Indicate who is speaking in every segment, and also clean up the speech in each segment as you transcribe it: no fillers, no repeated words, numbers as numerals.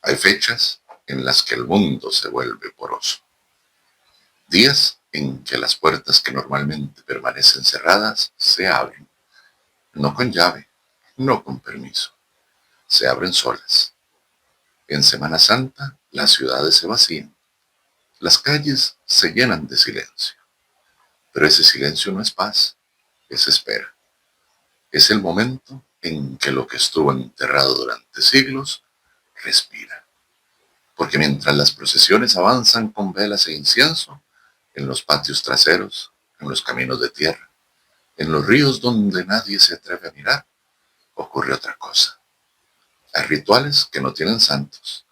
Speaker 1: Hay fechas en las que el mundo se vuelve poroso. Días en que las puertas que normalmente permanecen cerradas se abren. No con llave, no con permiso. Se abren solas. En Semana Santa, las ciudades se vacían. Las calles se llenan de silencio. Pero ese silencio no es paz, es espera. Es el momento en que lo que estuvo enterrado durante siglos respira. Porque mientras las procesiones avanzan con velas e incienso, en los patios traseros, en los caminos de tierra, en los ríos donde nadie se atreve a mirar, ocurre otra cosa. Hay rituales que no tienen santos.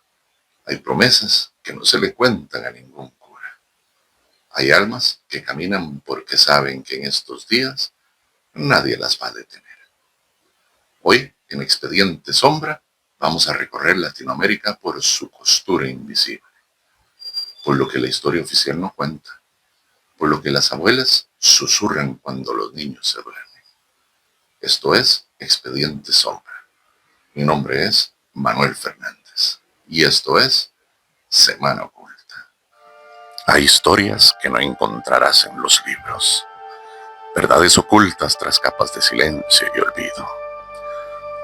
Speaker 1: Hay promesas que no se le cuentan a ningún cura. Hay almas que caminan porque saben que en estos días nadie las va a detener. Hoy, en Expediente Sombra, vamos a recorrer Latinoamérica por su costura invisible, por lo que la historia oficial no cuenta, por lo que las abuelas susurran cuando los niños se duermen. Esto es Expediente Sombra. Mi nombre es Manuel Fernández y esto es Semana Oculta. Hay historias que no encontrarás en los libros, verdades ocultas tras capas de silencio y olvido,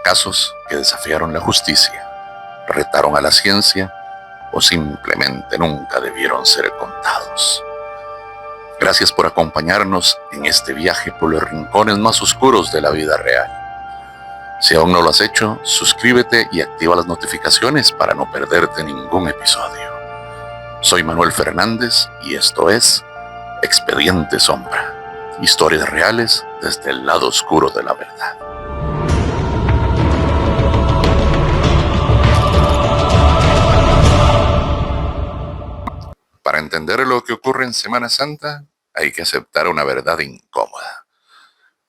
Speaker 1: casos que desafiaron la justicia, retaron a la ciencia o simplemente nunca debieron ser contados. Gracias por acompañarnos en este viaje por los rincones más oscuros de la vida real. Si aún no lo has hecho, suscríbete y activa las notificaciones para no perderte ningún episodio. Soy Manuel Fernández y esto es Expediente Sombra, historias reales desde el lado oscuro de la verdad. Para entender lo que ocurre en Semana Santa, hay que aceptar una verdad incómoda.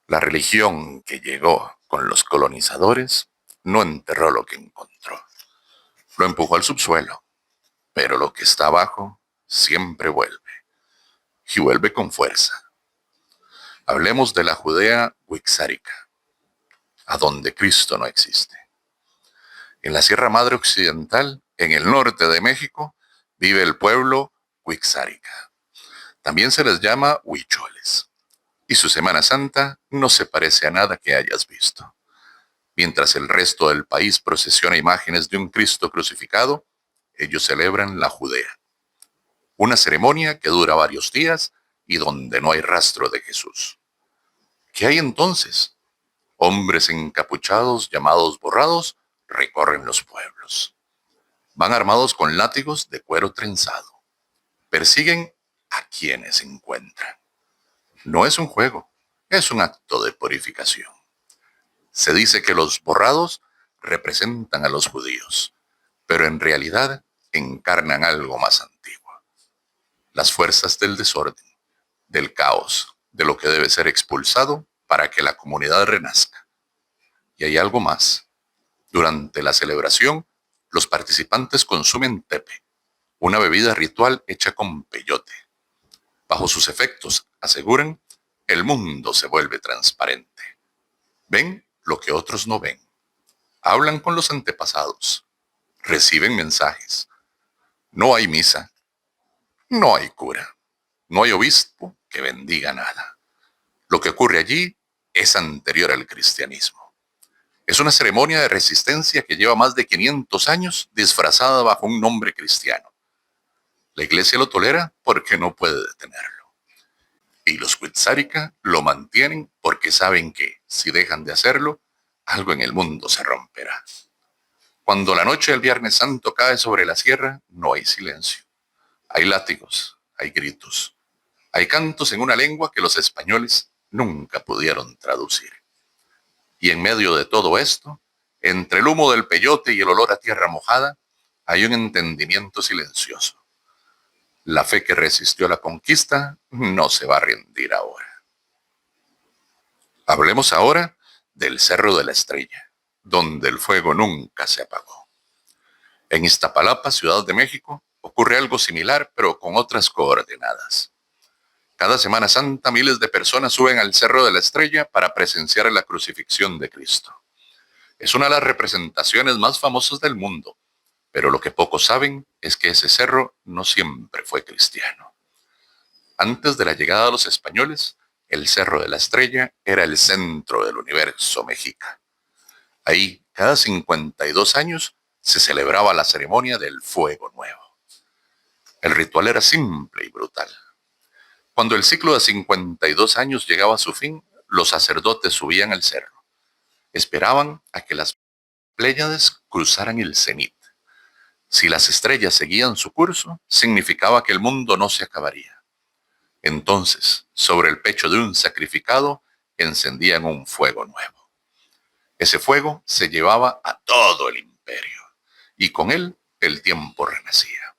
Speaker 1: La religión que llegó con los colonizadores no enterró lo que encontró. Lo empujó al subsuelo, pero lo que está abajo siempre vuelve. Y vuelve con fuerza. Hablemos de la Judea wixárika, a donde Cristo no existe. En la Sierra Madre Occidental, en el norte de México, vive el pueblo wixárika. También se les llama huicholes. Y su Semana Santa no se parece a nada que hayas visto. Mientras el resto del país procesiona imágenes de un Cristo crucificado, ellos celebran la Judea. Una ceremonia que dura varios días y donde no hay rastro de Jesús. ¿Qué hay entonces? Hombres encapuchados llamados borrados recorren los pueblos. Van armados con látigos de cuero trenzado. Persiguen a quienes encuentran. No es un juego, es un acto de purificación. Se dice que los borrados representan a los judíos, pero en realidad encarnan algo más antiguo. Las fuerzas del desorden, del caos, de lo que debe ser expulsado para que la comunidad renazca. Y hay algo más. Durante la celebración, los participantes consumen tepe, una bebida ritual hecha con peyote. Bajo sus efectos, aseguran, el mundo se vuelve transparente. Ven lo que otros no ven. Hablan con los antepasados. Reciben mensajes. No hay misa. No hay cura. No hay obispo que bendiga nada. Lo que ocurre allí es anterior al cristianismo. Es una ceremonia de resistencia que lleva más de 500 años disfrazada bajo un nombre cristiano. La iglesia lo tolera porque no puede detenerlo. Y los wixárika lo mantienen porque saben que, si dejan de hacerlo, algo en el mundo se romperá. Cuando la noche del Viernes Santo cae sobre la sierra, no hay silencio. Hay látigos, hay gritos, hay cantos en una lengua que los españoles nunca pudieron traducir. Y en medio de todo esto, entre el humo del peyote y el olor a tierra mojada, hay un entendimiento silencioso. La fe que resistió la conquista no se va a rendir ahora. Hablemos ahora del Cerro de la Estrella, donde el fuego nunca se apagó. En Iztapalapa, Ciudad de México, ocurre algo similar, pero con otras coordenadas. Cada Semana Santa, miles de personas suben al Cerro de la Estrella para presenciar la crucifixión de Cristo. Es una de las representaciones más famosas del mundo, Pero lo que pocos saben es que ese cerro no siempre fue cristiano. Antes de la llegada de los españoles, el Cerro de la Estrella era el centro del universo mexica. Ahí, cada 52 años, se celebraba la ceremonia del Fuego Nuevo. El ritual era simple y brutal. Cuando el ciclo de 52 años llegaba a su fin, los sacerdotes subían al cerro. Esperaban a que las Pléyades cruzaran el cenit. Si las estrellas seguían su curso, significaba que el mundo no se acabaría. Entonces, sobre el pecho de un sacrificado, encendían un fuego nuevo. Ese fuego se llevaba a todo el imperio, y con él el tiempo renacía.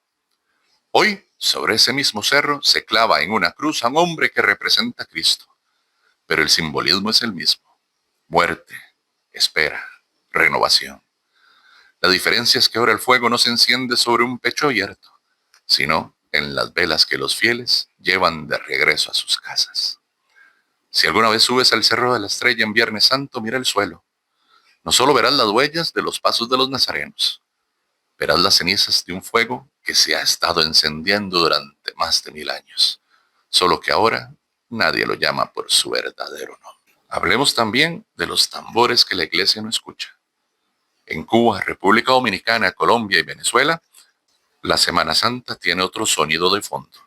Speaker 1: Hoy, sobre ese mismo cerro, se clava en una cruz a un hombre que representa a Cristo, pero el simbolismo es el mismo: muerte, espera, renovación. La diferencia es que ahora el fuego no se enciende sobre un pecho abierto, sino en las velas que los fieles llevan de regreso a sus casas. Si alguna vez subes al Cerro de la Estrella en Viernes Santo, mira el suelo. No solo verás las huellas de los pasos de los nazarenos, verás las cenizas de un fuego que se ha estado encendiendo durante más de 1000 años, solo que ahora nadie lo llama por su verdadero nombre. Hablemos también de los tambores que la iglesia no escucha. En Cuba, República Dominicana, Colombia y Venezuela, la Semana Santa tiene otro sonido de fondo.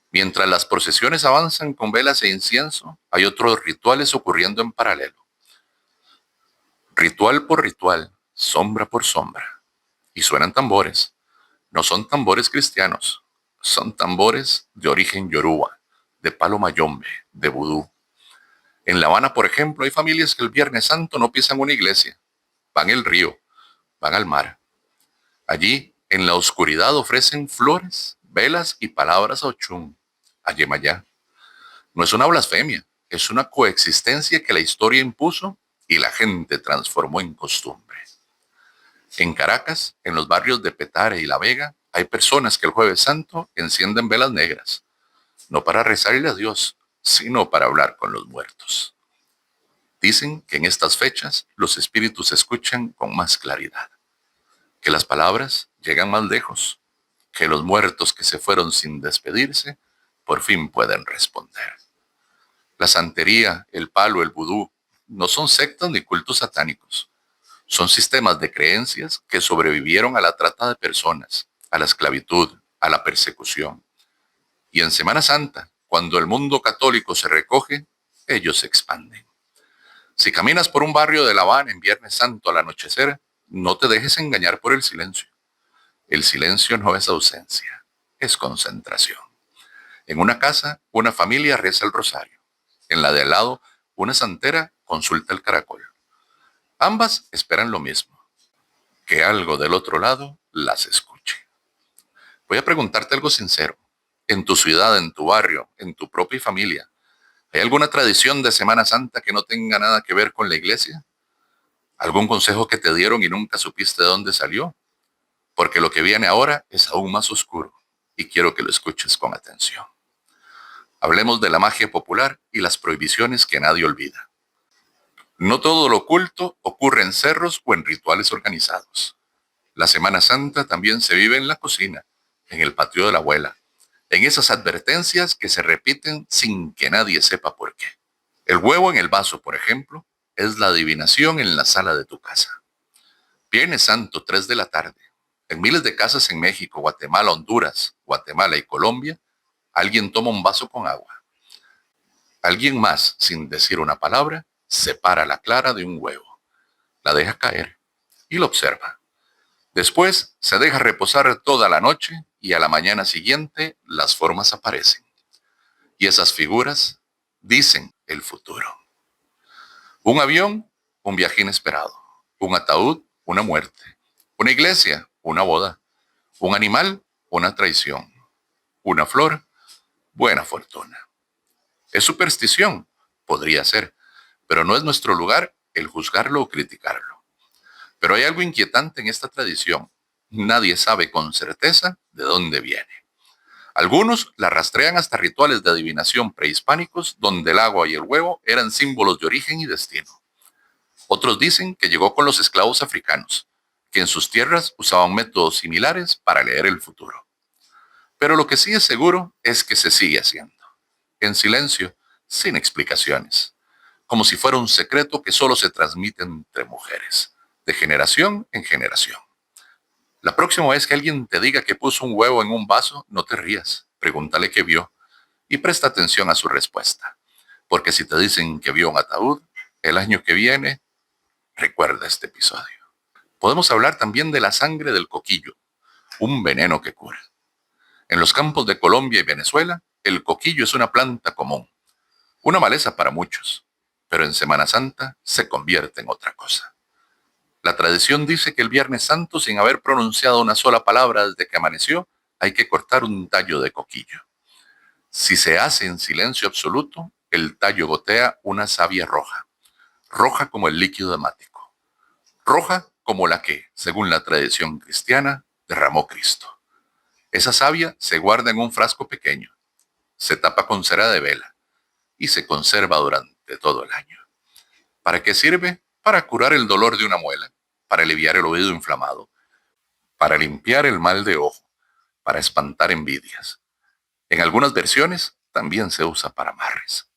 Speaker 1: Mientras las procesiones avanzan con velas e incienso, hay otros rituales ocurriendo en paralelo. Ritual por ritual, sombra por sombra. Y suenan tambores. No son tambores cristianos, son tambores de origen yoruba, de palo mayombe, de vudú. En La Habana, por ejemplo, hay familias que el Viernes Santo no pisan una iglesia, van al río, van al mar. Allí, en la oscuridad, ofrecen flores, velas y palabras a Ochún, a Yemayá. No es una blasfemia, es una coexistencia que la historia impuso y la gente transformó en costumbre. En Caracas, en los barrios de Petare y La Vega, hay personas que el Jueves Santo encienden velas negras, no para rezarle a Dios, sino para hablar con los muertos. Dicen que en estas fechas los espíritus escuchan con más claridad, que las palabras llegan más lejos, que los muertos que se fueron sin despedirse por fin pueden responder. La santería, el palo, el vudú, no son sectas ni cultos satánicos. Son sistemas de creencias que sobrevivieron a la trata de personas, a la esclavitud, a la persecución. Y en Semana Santa, cuando el mundo católico se recoge, ellos se expanden. Si caminas por un barrio de La Habana en Viernes Santo al anochecer, no te dejes engañar por el silencio. El silencio no es ausencia, es concentración. En una casa, una familia reza el rosario. En la de al lado, una santera consulta el caracol. Ambas esperan lo mismo: que algo del otro lado las escuche. Voy a preguntarte algo sincero. En tu ciudad, en tu barrio, en tu propia familia, ¿hay alguna tradición de Semana Santa que no tenga nada que ver con la iglesia? ¿Algún consejo que te dieron y nunca supiste de dónde salió? Porque lo que viene ahora es aún más oscuro y quiero que lo escuches con atención. Hablemos de la magia popular y las prohibiciones que nadie olvida. No todo lo oculto ocurre en cerros o en rituales organizados. La Semana Santa también se vive en la cocina, en el patio de la abuela, en esas advertencias que se repiten sin que nadie sepa por qué. El huevo en el vaso, por ejemplo, es la adivinación en la sala de tu casa. Viernes Santo, 3 de la tarde. En miles de casas en México, Guatemala, Honduras, Guatemala y Colombia, alguien toma un vaso con agua. Alguien más, sin decir una palabra, separa la clara de un huevo, la deja caer y lo observa. Después se deja reposar toda la noche y a la mañana siguiente las formas aparecen. Y esas figuras dicen el futuro. Un avión, un viaje inesperado. Un ataúd, una muerte. Una iglesia, una boda. Un animal, una traición. Una flor, buena fortuna. ¿Es superstición? Podría ser, pero no es nuestro lugar el juzgarlo o criticarlo. Pero hay algo inquietante en esta tradición. Nadie sabe con certeza de dónde viene. Algunos la rastrean hasta rituales de adivinación prehispánicos donde el agua y el huevo eran símbolos de origen y destino. Otros dicen que llegó con los esclavos africanos, que en sus tierras usaban métodos similares para leer el futuro. Pero lo que sí es seguro es que se sigue haciendo, en silencio, sin explicaciones, como si fuera un secreto que solo se transmite entre mujeres, de generación en generación. La próxima vez que alguien te diga que puso un huevo en un vaso, no te rías, pregúntale qué vio y presta atención a su respuesta, porque si te dicen que vio un ataúd, el año que viene, recuerda este episodio. Podemos hablar también de la sangre del coquillo, un veneno que cura. En los campos de Colombia y Venezuela, el coquillo es una planta común, una maleza para muchos, pero en Semana Santa se convierte en otra cosa. La tradición dice que el Viernes Santo, sin haber pronunciado una sola palabra desde que amaneció, hay que cortar un tallo de coquillo. Si se hace en silencio absoluto, el tallo gotea una savia roja, roja como el líquido hemático, roja como la que, según la tradición cristiana, derramó Cristo. Esa savia se guarda en un frasco pequeño, se tapa con cera de vela y se conserva durante todo el año. ¿Para qué sirve? Para curar el dolor de una muela, para aliviar el oído inflamado, para limpiar el mal de ojo, para espantar envidias. En algunas versiones también se usa para amarres.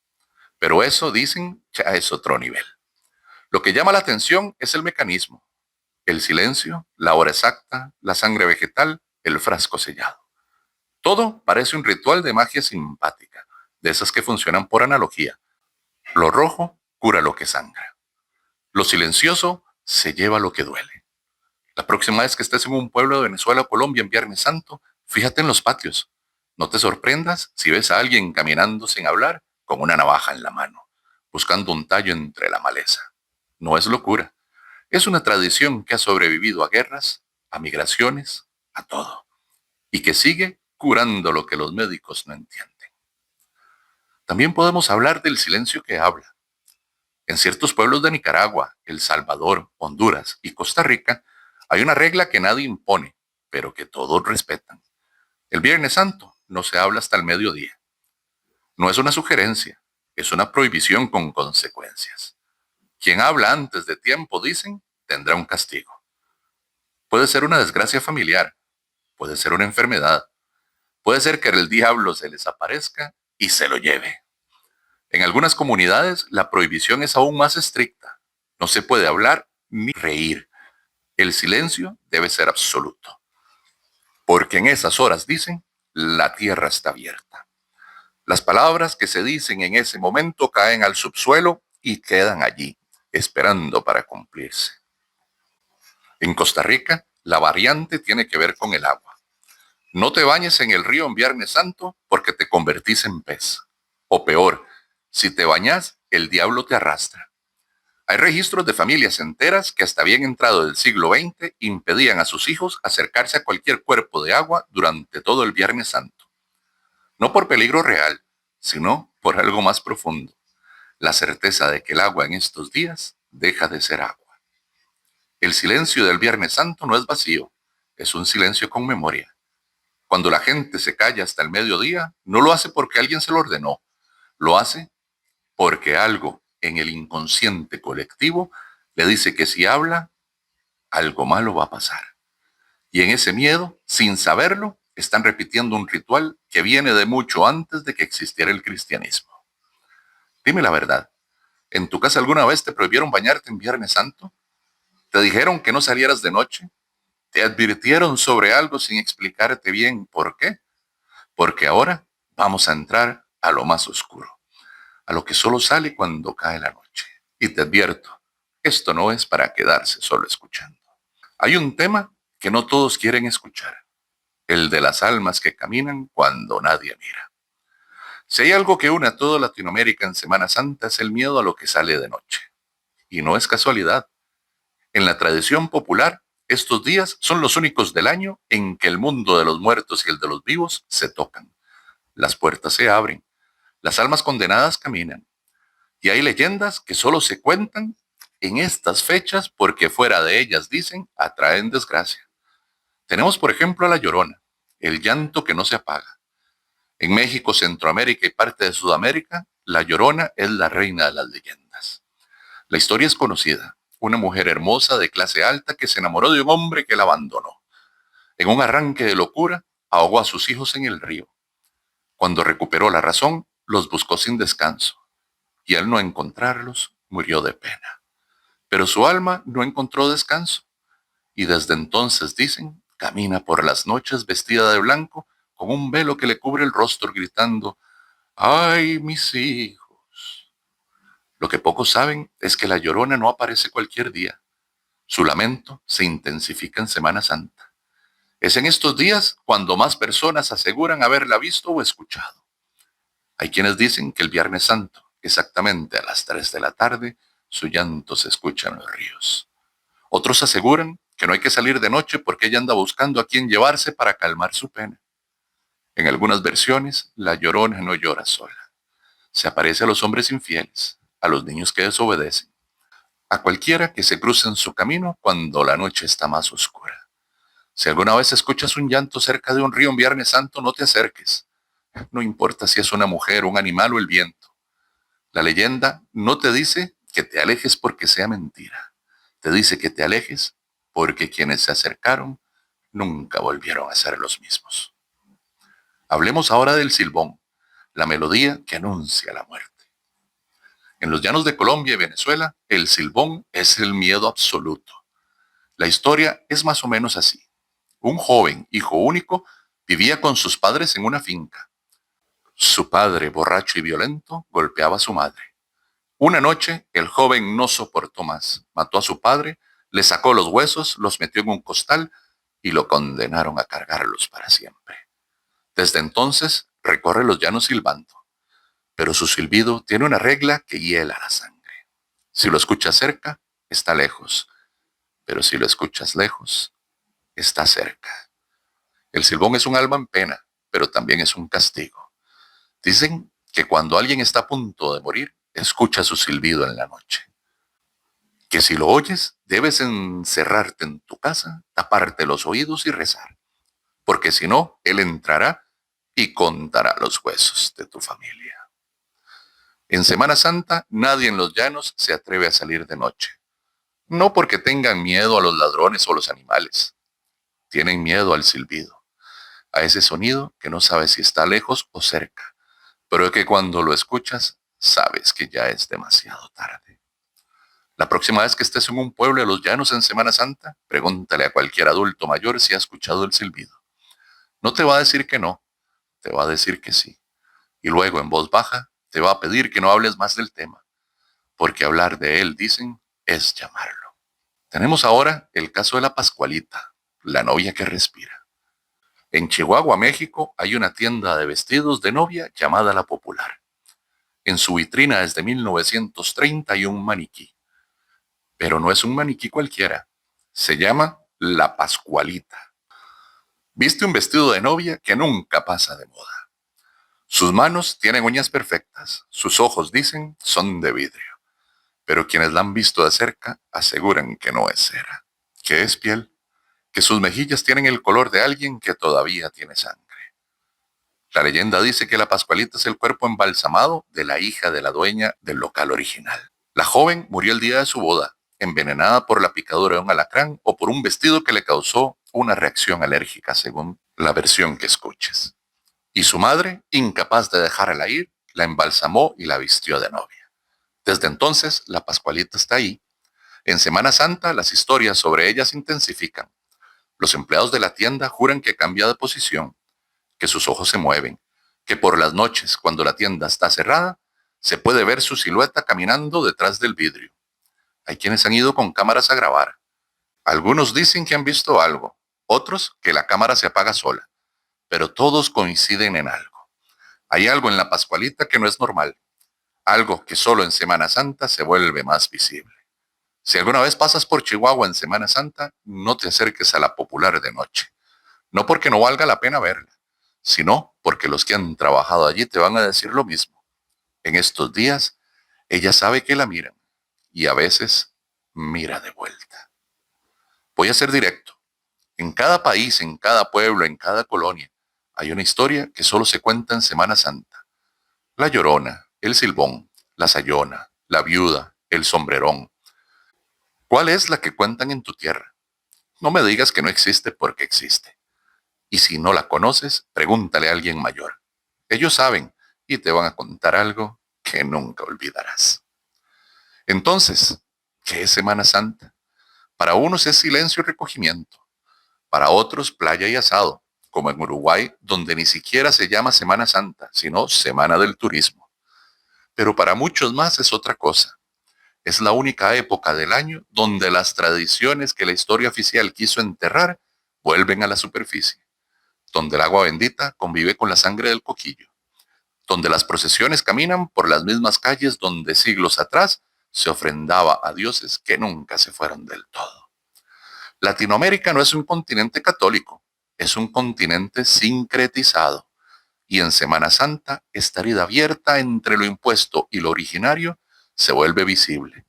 Speaker 1: Pero eso, dicen, ya es otro nivel. Lo que llama la atención es el mecanismo. El silencio, la hora exacta, la sangre vegetal, el frasco sellado. Todo parece un ritual de magia simpática, de esas que funcionan por analogía. Lo rojo cura lo que sangra. Lo silencioso se lleva lo que duele. La próxima vez que estés en un pueblo de Venezuela o Colombia en Viernes Santo, fíjate en los patios. No te sorprendas si ves a alguien caminando sin hablar con una navaja en la mano, buscando un tallo entre la maleza. No es locura. Es una tradición que ha sobrevivido a guerras, a migraciones, a todo. Y que sigue curando lo que los médicos no entienden. También podemos hablar del silencio que habla. En ciertos pueblos de Nicaragua, El Salvador, Honduras y Costa Rica, hay una regla que nadie impone, pero que todos respetan. El Viernes Santo no se habla hasta el mediodía. No es una sugerencia, es una prohibición con consecuencias. Quien habla antes de tiempo, dicen, tendrá un castigo. Puede ser una desgracia familiar, puede ser una enfermedad, puede ser que el diablo se les aparezca y se lo lleve. En algunas comunidades la prohibición es aún más estricta. No se puede hablar ni reír. El silencio debe ser absoluto. Porque en esas horas, dicen, la tierra está abierta. Las palabras que se dicen en ese momento caen al subsuelo y quedan allí, esperando para cumplirse. En Costa Rica, la variante tiene que ver con el agua. No te bañes en el río en Viernes Santo porque te convertís en pez. O peor, si te bañas, el diablo te arrastra. Hay registros de familias enteras que hasta bien entrado el siglo XX impedían a sus hijos acercarse a cualquier cuerpo de agua durante todo el Viernes Santo. No por peligro real, sino por algo más profundo, la certeza de que el agua en estos días deja de ser agua. El silencio del Viernes Santo no es vacío, es un silencio con memoria. Cuando la gente se calla hasta el mediodía, no lo hace porque alguien se lo ordenó, lo hace porque algo en el inconsciente colectivo le dice que si habla, algo malo va a pasar. Y en ese miedo, sin saberlo, están repitiendo un ritual que viene de mucho antes de que existiera el cristianismo. Dime la verdad, ¿en tu casa alguna vez te prohibieron bañarte en Viernes Santo? ¿Te dijeron que no salieras de noche? ¿Te advirtieron sobre algo sin explicarte bien por qué? Porque ahora vamos a entrar a lo más oscuro, a lo que solo sale cuando cae la noche. Y te advierto, esto no es para quedarse solo escuchando. Hay un tema que no todos quieren escuchar, el de las almas que caminan cuando nadie mira. Si hay algo que une a toda Latinoamérica en Semana Santa es el miedo a lo que sale de noche. Y no es casualidad. En la tradición popular, estos días son los únicos del año en que el mundo de los muertos y el de los vivos se tocan. Las puertas se abren, las almas condenadas caminan. Y hay leyendas que solo se cuentan en estas fechas porque fuera de ellas, dicen, atraen desgracia. Tenemos, por ejemplo, a La Llorona, el llanto que no se apaga. En México, Centroamérica y parte de Sudamérica, La Llorona es la reina de las leyendas. La historia es conocida. una mujer hermosa de clase alta que se enamoró de un hombre que la abandonó. En un arranque de locura, ahogó a sus hijos en el río. Cuando recuperó la razón, los buscó sin descanso, y al no encontrarlos, murió de pena. Pero su alma no encontró descanso, y desde entonces, dicen, camina por las noches vestida de blanco, con un velo que le cubre el rostro, gritando: ¡ay, mis hijos! Lo que pocos saben es que la Llorona no aparece cualquier día. Su lamento se intensifica en Semana Santa. Es en estos días cuando más personas aseguran haberla visto o escuchado. Hay quienes dicen que el Viernes Santo, exactamente a las 3 de la tarde, su llanto se escucha en los ríos. Otros aseguran que no hay que salir de noche porque ella anda buscando a quien llevarse para calmar su pena. En algunas versiones, la Llorona no llora sola. Se aparece a los hombres infieles, a los niños que desobedecen, a cualquiera que se cruce en su camino cuando la noche está más oscura. Si alguna vez escuchas un llanto cerca de un río en Viernes Santo, no te acerques. No importa si es una mujer, un animal o el viento. La leyenda no te dice que te alejes porque sea mentira. Te dice que te alejes porque quienes se acercaron nunca volvieron a ser los mismos. Hablemos ahora del silbón, la melodía que anuncia la muerte. En los llanos de Colombia y Venezuela, el silbón es el miedo absoluto. La historia es más o menos así. Un joven, hijo único, vivía con sus padres en una finca. Su padre, borracho y violento, golpeaba a su madre. Una noche, el joven no soportó más. Mató a su padre, le sacó los huesos, los metió en un costal y lo condenaron a cargarlos para siempre. Desde entonces, recorre los llanos silbando, pero su silbido tiene una regla que hiela la sangre. Si lo escuchas cerca, está lejos, pero si lo escuchas lejos, está cerca. El silbón es un alma en pena, pero también es un castigo. Dicen que cuando alguien está a punto de morir, escucha su silbido en la noche. Que si lo oyes, debes encerrarte en tu casa, taparte los oídos y rezar, porque si no, él entrará y contará los huesos de tu familia. En Semana Santa, nadie en los llanos se atreve a salir de noche. No porque tengan miedo a los ladrones o los animales. Tienen miedo al silbido, a ese sonido que no sabes si está lejos o cerca, pero que cuando lo escuchas, sabes que ya es demasiado tarde. La próxima vez que estés en un pueblo de los llanos en Semana Santa, pregúntale a cualquier adulto mayor si ha escuchado el silbido. No te va a decir que no, te va a decir que sí. Y luego, en voz baja, te va a pedir que no hables más del tema, porque hablar de él, dicen, es llamarlo. Tenemos ahora el caso de la Pascualita, la novia que respira. En Chihuahua, México, hay una tienda de vestidos de novia llamada La Popular. En su vitrina desde 1930 hay un maniquí. Pero no es un maniquí cualquiera. Se llama La Pascualita. Viste un vestido de novia que nunca pasa de moda. Sus manos tienen uñas perfectas. Sus ojos, dicen, son de vidrio. Pero quienes la han visto de cerca aseguran que no es cera, que es piel, que sus mejillas tienen el color de alguien que todavía tiene sangre. La leyenda dice que la Pascualita es el cuerpo embalsamado de la hija de la dueña del local original. La joven murió el día de su boda, envenenada por la picadura de un alacrán o por un vestido que le causó una reacción alérgica, según la versión que escuches. Y su madre, incapaz de dejarla ir, la embalsamó y la vistió de novia. Desde entonces, la Pascualita está ahí. En Semana Santa, las historias sobre ella se intensifican. Los empleados de la tienda juran que cambia de posición, que sus ojos se mueven, que por las noches, cuando la tienda está cerrada, se puede ver su silueta caminando detrás del vidrio. Hay quienes han ido con cámaras a grabar. Algunos dicen que han visto algo, otros que la cámara se apaga sola, pero todos coinciden en algo. Hay algo en la Pascualita que no es normal, algo que solo en Semana Santa se vuelve más visible. Si alguna vez pasas por Chihuahua en Semana Santa, no te acerques a La Popular de noche. No porque no valga la pena verla, sino porque los que han trabajado allí te van a decir lo mismo. En estos días, ella sabe que la miran y a veces mira de vuelta. Voy a ser directo. En cada país, en cada pueblo, en cada colonia, hay una historia que solo se cuenta en Semana Santa. La Llorona, el Silbón, la Sayona, la Viuda, el Sombrerón. ¿Cuál es la que cuentan en tu tierra? No me digas que no existe porque existe. Y si no la conoces, pregúntale a alguien mayor. Ellos saben y te van a contar algo que nunca olvidarás. Entonces, ¿qué es Semana Santa? Para unos es silencio y recogimiento. Para otros, playa y asado, como en Uruguay, donde ni siquiera se llama Semana Santa, sino Semana del Turismo. Pero para muchos más es otra cosa. Es la única época del año donde las tradiciones que la historia oficial quiso enterrar vuelven a la superficie, donde el agua bendita convive con la sangre del coquillo, donde las procesiones caminan por las mismas calles donde siglos atrás se ofrendaba a dioses que nunca se fueron del todo. Latinoamérica no es un continente católico, es un continente sincretizado. Y en Semana Santa, esta herida abierta entre lo impuesto y lo originario se vuelve visible.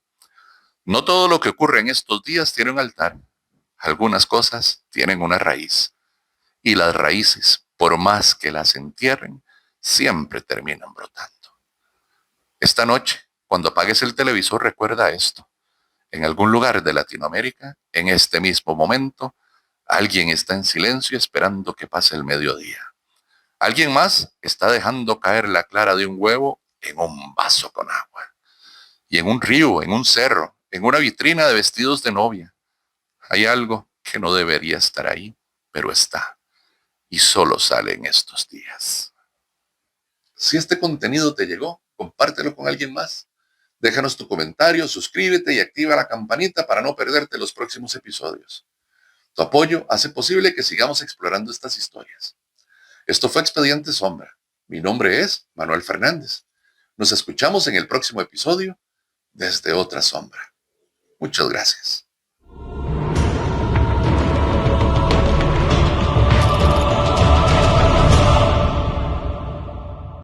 Speaker 1: No todo lo que ocurre en estos días tiene un altar. Algunas cosas tienen una raíz. Y las raíces, por más que las entierren, siempre terminan brotando. Esta noche, cuando apagues el televisor, recuerda esto. En algún lugar de Latinoamérica, en este mismo momento, alguien está en silencio esperando que pase el mediodía. Alguien más está dejando caer la clara de un huevo en un vaso con agua. Y en un río, en un cerro, en una vitrina de vestidos de novia. Hay algo que no debería estar ahí, pero está. Y solo sale en estos días. Si este contenido te llegó, compártelo con alguien más. Déjanos tu comentario, suscríbete y activa la campanita para no perderte los próximos episodios. Tu apoyo hace posible que sigamos explorando estas historias. Esto fue Expediente Sombra. Mi nombre es Manuel Fernández. Nos escuchamos en el próximo episodio desde otra sombra. Muchas gracias.